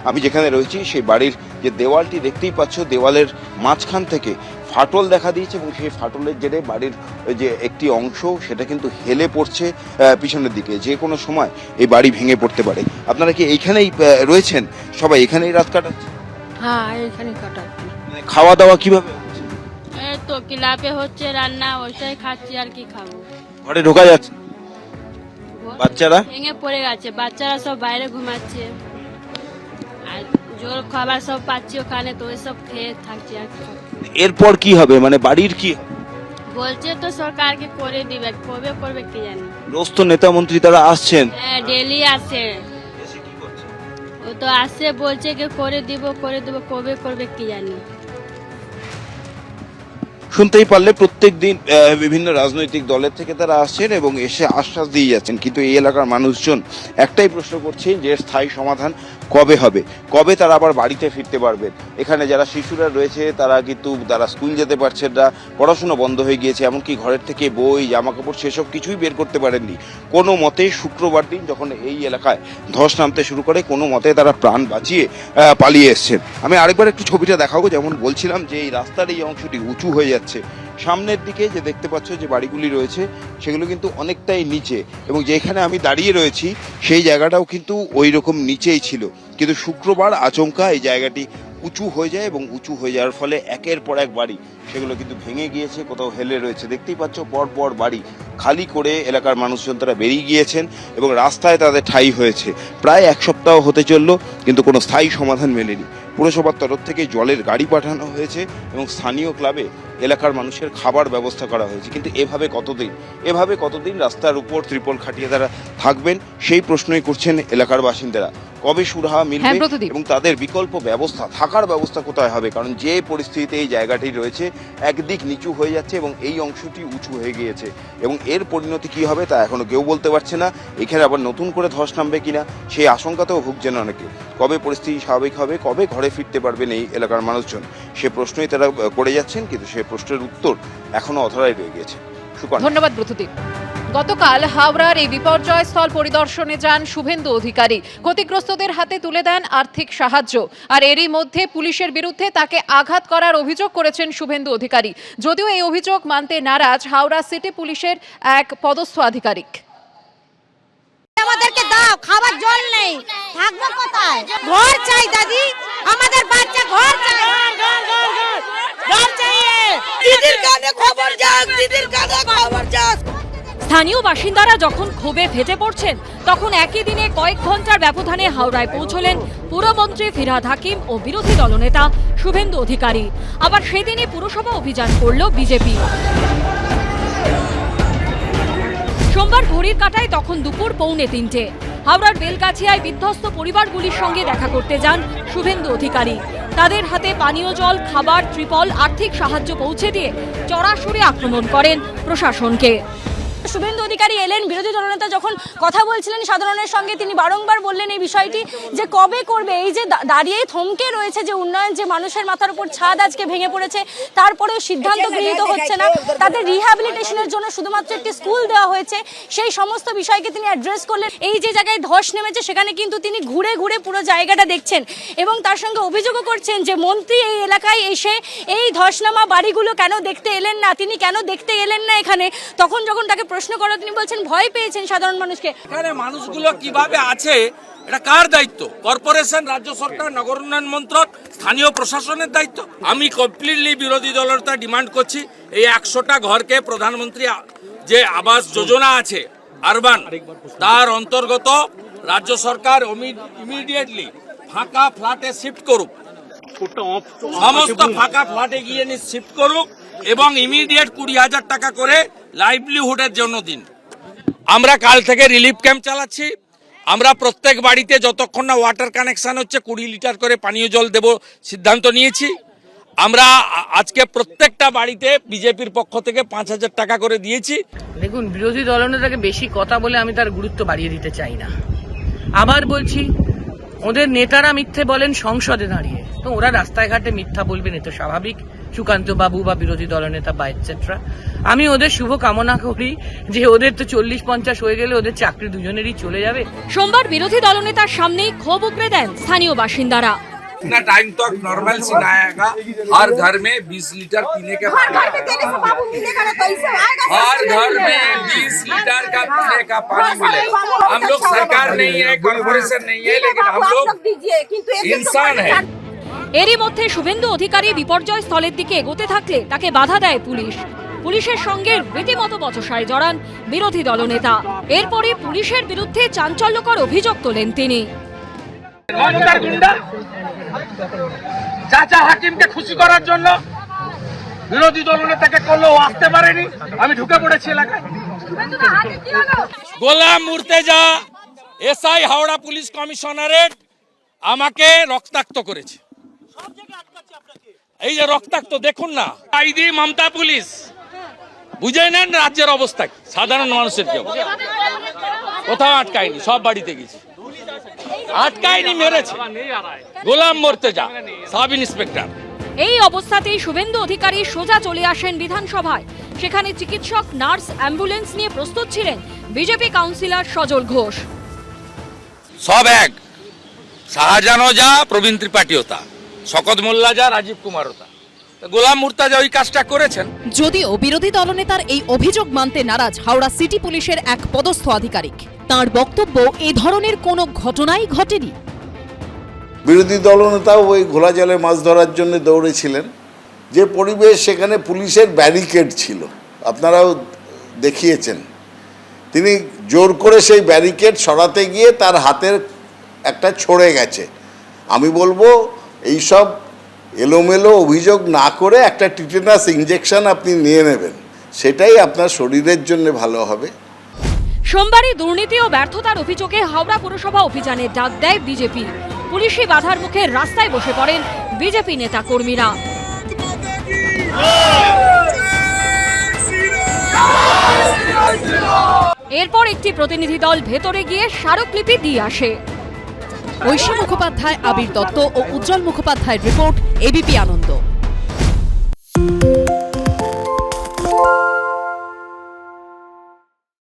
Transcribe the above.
আমি যেখানে রয়েছি সেই বাড়ির যে দেওয়ালটি দেখতেই পাচ্ছ, দেওয়ালের মাঝখান থেকে ফাটল দেখা দিয়েছে এবং সেই ফাটলের জেরে বাড়ির যে একটি অংশ সেটা কিন্তু হেলে পড়ছে পিছনের দিকে। যে কোনো সময় এই বাড়ি ভেঙে পড়তে পারে। আপনারা কি এইখানেই রয়েছেন? সবাই এখানেই রাত কাটাচ্ছে? হ্যাঁ, এখানে কাটাচ্ছি। মানে খাওয়া দাওয়া কিভাবে হচ্ছে? এই তো ক্লাবে হচ্ছে রান্না, ওইটাই খাচ্ছি, আর কি খাবো। ঘরে ঢোকা যাচ্ছে? বাচ্চারা ভেঙে পড়ে গেছে, বাচ্চারা সব বাইরে ঘুমাচ্ছে, আর জোর খাবার সব পাচ্ছি ওখানে, তো ওই সব খেয়ে থাকছি আর কি। এরপর কি হবে, মানে বাড়ির কি হবে? বলছে তো সরকারকে করে দিবে, কবে করবে কি জানি। রোজ তো নেতা মন্ত্রী তারা আসছেন। হ্যাঁ, ডেলি আসে, ও তো আসে বলছে যে করে দিব, কবে করবে কি জানি। শুনতেই পারলে প্রত্যেক দিন বিভিন্ন রাজনৈতিক দলের থেকে তারা আসছেন এবং এসে আশ্বাস দিয়ে যাচ্ছেন, কিন্তু এই এলাকার মানুষজন একটাই প্রশ্ন করছেন যে স্থায়ী সমাধান কবে হবে, কবে তারা আবার বাড়িতে ফিরতে পারবেন। এখানে যারা শিশুরা রয়েছে তারা কিন্তু তারা স্কুল যেতে পারছেন না, পড়াশোনা বন্ধ হয়ে গিয়েছে, এমনকি ঘরের থেকে বই জামা কাপড় সেসব কিছুই বের করতে পারেননি। কোনো মতে শুক্রবার দিন যখন এই এলাকায় ধস নামতে শুরু করে, কোনো মতে তারা প্রাণ বাঁচিয়ে পালিয়ে এসছেন। আমি আরেকবার একটু ছবিটা দেখাবো। যেমন বলছিলাম যে এই রাস্তার এই অংশটি উঁচু হয়ে যাচ্ছে, সামনের দিকে যে দেখতে পাচ্ছ যে বাড়িগুলি রয়েছে সেগুলো কিন্তু অনেকটাই নিচে, এবং যেখানে আমি দাঁড়িয়ে রয়েছি সেই জায়গাটাও কিন্তু ওই রকম নিচেই ছিল। কিন্তু শুক্রবার আচমকা এই জায়গাটি উঁচু হয়ে যায় এবং উঁচু হয়ে যাওয়ার ফলে একের পর এক বাড়ি সেগুলো কিন্তু ভেঙে গিয়েছে, কোথাও হেলে রয়েছে। দেখতেই পাচ্ছ পর পর বাড়ি খালি করে এলাকার মানুষজন তারা বেরিয়ে গিয়েছেন এবং রাস্তায় তাদের ঠাঁই হয়েছে। প্রায় এক সপ্তাহ হতে চলল, কিন্তু কোনো স্থায়ী সমাধান মেলেনি। পুরসভার তরফ থেকে জলের গাড়ি পাঠানো হয়েছে এবং স্থানীয় ক্লাবে এলাকার মানুষের খাবার ব্যবস্থা করা হয়েছে। কিন্তু এভাবে কতদিন রাস্তার উপর ত্রিপল খাটিয়ে তারা থাকবেন, সেই প্রশ্নই করছেন এলাকার বাসিন্দারা। কবে সুরাহা মিলবে এবং তাদের বিকল্প ব্যবস্থা, থাকার ব্যবস্থা কোথায় হবে? কারণ যে পরিস্থিতিতে এই জায়গাটি রয়েছে, একদিক নিচু হয়ে যাচ্ছে এবং এই অংশটি উঁচু হয়ে গিয়েছে, এবং এর পরিণতি কি হবে তা এখনো কেউ বলতে পারছে না। এখানে আবার নতুন করে ধস নামবে কিনা সেই আশঙ্কাতেও ভুগছেন অনেকে। কবে পরিস্থিতি স্বাভাবিক হবে, কবে ঘরে ফিরতে পারবেন এই এলাকার মানুষজন, সে প্রশ্নই তারা করে যাচ্ছেন, কিন্তু সে প্রশ্নের উত্তর এখনো অধরাই রয়ে গেছে। ধন্যবাদ ব্রতদীপ। গতকাল হাওড়ার এই বিপর্যয় স্থল পরিদর্শনে যান শুভেন্দু অধিকারী। ক্ষতিগ্রস্তদের হাতে তুলে দেন আর্থিক সাহায্য, আর এরই মধ্যে পুলিশের বিরুদ্ধে তাকে আঘাত করার অভিযোগ করেছেন শুভেন্দু অধিকারী। যদিও এই অভিযোগ মানতে নারাজ হাওড়া সিটি পুলিশের এক পদস্থ আধিকারিক। আমাদেরকে দাও, খাবার জল নেই, থাকবো কোথায়? ঘর চাই দাদি, আমাদের বাচ্চা ঘর চাই, ঘর চাই। দিদির কানে খবর যাক, দিদির কানে খবর যাক। স্থানীয় বাসিন্দারা যখন ক্ষোভে ফেটে পড়ছেন, তখন একই দিনে কয়েক ঘন্টার ব্যবধানে হাওড়ায় পৌঁছলেন পুরমন্ত্রী ফিরহাদ হাকিম ও বিরোধী দলনেতা শুভেন্দু অধিকারী। আবার সেদিনই পুরসভা অভিযান করল বিজেপি। সোমবার ঘড়ির কাঁটায় তখন দুপুর 2:45। হাওড়ার বেলগাছিয়ায় বিধ্বস্ত পরিবারগুলির সঙ্গে দেখা করতে যান শুভেন্দু অধিকারী। তাদের হাতে পানীয় জল, খাবার, ত্রিপল, আর্থিক সাহায্য পৌঁছে দিয়ে চড়াসুরে আক্রমণ করেন প্রশাসনকে। শুভেন্দু অধিকারী এলেন, বিরোধী দলনেতা যখন কথা বলছিলেন সাধারণের সঙ্গে, তিনি বারংবার বললেন এই বিষয়টি যে কবে করবে। এই যে দাঁড়িয়ে থমকে রয়েছে যে উন্নয়ন, যে মানুষের মাথার উপর ছাদ আজকে ভেঙে পড়েছে, তারপরেও সিদ্ধান্ত গৃহীত হচ্ছে না। তাদের রিহ্যাবিলিটেশনের জন্য শুধুমাত্র একটি স্কুল দেওয়া হয়েছে, সেই সমস্ত বিষয়কে তিনি অ্যাড্রেস করলেন। এই যে জায়গায় ধস নেমেছে সেখানে কিন্তু তিনি ঘুরে ঘুরে পুরো জায়গাটা দেখছেন এবং তার সঙ্গে অভিযোগও করছেন যে মন্ত্রী এই এলাকায় এসে এই ধসনামা বাড়িগুলো কেন দেখতে এলেন না, তিনি কেন দেখতে এলেন না এখানে। তখন যখন তাকে প্রশ্ন করা, তিনি বলছেন ভয় পেয়েছেন সাধারণ মানুষকে। এখানে মানুষগুলো কিভাবে আছে এটা কার দায়িত্ব? কর্পোরেশন, রাজ্য সরকার, নগর উন্নয়ন মন্ত্রক, স্থানীয় প্রশাসনের দায়িত্ব। আমি কমপ্লিটলি বিরোধী দলনেতা ডিমান্ড করছি এই 100টা ঘরকে প্রধানমন্ত্রী যে আবাস যোজনা আছে আরবান, তার অন্তর্গত রাজ্য সরকার ইমিডিয়েটলি ফাঁকা ফ্ল্যাটে শিফট করুক, সমস্ত ফাঁকা ফ্ল্যাটে গিয়ে শিফট করুক এবং ইমিডিয়েট 20,000 টাকা করে লাইভলিহুডের জন্য দিন। আমরা কাল থেকে রিলিফ ক্যাম্প চালাচ্ছি। আমরা প্রত্যেক বাড়িতে যতক্ষণ না ওয়াটার কানেকশন হচ্ছে 20 লিটার করে পানীয় জল দেব সিদ্ধান্ত নিয়েছি। আমরা আজকে প্রত্যেকটা বাড়িতে বিজেপির পক্ষ থেকে 5,000 টাকা করে দিয়েছি। দেখুন, বিরোধী দলনেতাকে বেশি কথা বলে আমি তার গুরুত্ব বাড়িয়ে দিতে চাই না। আবার বলছি, ওদের নেতারা মিথ্যে বলেন সংসদে দাঁড়িয়ে, তো ওরা রাস্তায় ঘাটে মিথ্যা বলবেন, এ তো স্বাভাবিক। সুকান্ত বাবু বা বিরোধী দলনেতা বা এটসেট্রা। আমি ওদের শুভ কামনা করি যে ওদের তো 40-50 হয়ে গেলে ওদের চাকরি দুজনেরই চলে যাবে। সোমবার বিরোধী দলনেতার সামনেই ক্ষোভ উগরে দেন স্থানীয় বাসিন্দারা। इतना टाइम तक नॉर्मल आएगा। हर घर में 20 लीटर पीने का पानी, हर घर में 20 लीटर का पीने का पानी मिलेगा। हम लोग सरकार नहीं है, कॉर्पोरेशन नहीं है, लेकिन हम लोग इंसान है। এরই মধ্যে শুভেন্দু অধিকারী বিপর্যয় স্থলের দিকে এগোতে থাকলে তাকে বাধা দেয় পুলিশ। পুলিশের সঙ্গে রীতিমতো বচসায় জড়ান বিরোধী দলনেতা। এরপরই পুলিশের বিরুদ্ধে চাঞ্চল্যকর অভিযোগ তোলেন তিনি। চাচা হাকিমকে খুশি করার জন্য বিরোধী দলনেতাকে করলেও আসতে পারেনি, আমি ঢুকে পড়েছি এলাকায়। গোলাম মুর্তেজা এসআই হাওড়া পুলিশ কমিশনারেট আমাকে রক্তাক্ত করেছে। এই যে রক্তাক্ত দেখুন না, আইডি মমতা পুলিশ বুঝে নেন রাজ্যের অবস্থা কি, সাধারণ মানুষের কি অবস্থা। কোথাও আটকায়নি, সব বাড়িতে গেছে, আটকায়নি, মেরেছে। গোলাম মুর্তেজা সাব ইন্সপেক্টর। এই অবস্থাতেই শুভেন্দু অধিকারী সোজা চলে আসেন বিধানসভায়। সেখানে চিকিৎসক, নার্স, অ্যাম্বুলেন্স নিয়ে প্রস্তুত ছিলেন বিজেপি কাউন্সিলর সজল ঘোষ। সব এক, শাহজাহানও যা, প্রবীণ ত্রিপাঠীও তা, শকত মোল্লা যা, রাজীব কুমারও তা, গোলাম মুর্তাজা ওই কাজটা করেছেন। যদিও বিরোধী দলনেতার এই অভিযোগ মানতে নারাজ হাওড়া সিটি পুলিশের এক পদস্থ আধিকারিক। তার বক্তব্য, এ ধরনের কোনো ঘটনাই ঘটেনি। বিরোধী দলনেতাও ওই ঘোলা জলে মাছ ধরার জন্য দৌড়েছিলেন। যে পরিবেশ, সেখানে পুলিশের ব্যারিকেড ছিল, আপনারাও দেখিয়েছেন। তিনি জোর করে সেই ব্যারিকেড সরাতে গিয়ে তার হাতের একটা ছড়ে গেছে। আমি বলবো এইসব এলোমেলো অভিযোগ না করে একটা টিটেনাস ইনজেকশন আপনি নিয়ে নেবেন, সেটাই আপনার শরীরের জন্য ভালো হবে। সোমবারই দুর্নীতি ও ব্যর্থতার অভিযোগে হাওড়া পুরসভা অভিযানের ডাক দেয় বিজেপি। পুলিশি বাধার মুখে রাস্তায় বসে পড়েন বিজেপি নেতা কর্মীরা। এরপর একটি প্রতিনিধি দল ভেতরে গিয়ে স্মারকলিপি দিয়ে আসে। ঐশী মুখোপাধ্যায়, আবির দত্ত ও উজ্জ্বল মুখোপাধ্যায়ের রিপোর্ট, এবিপি আনন্দ।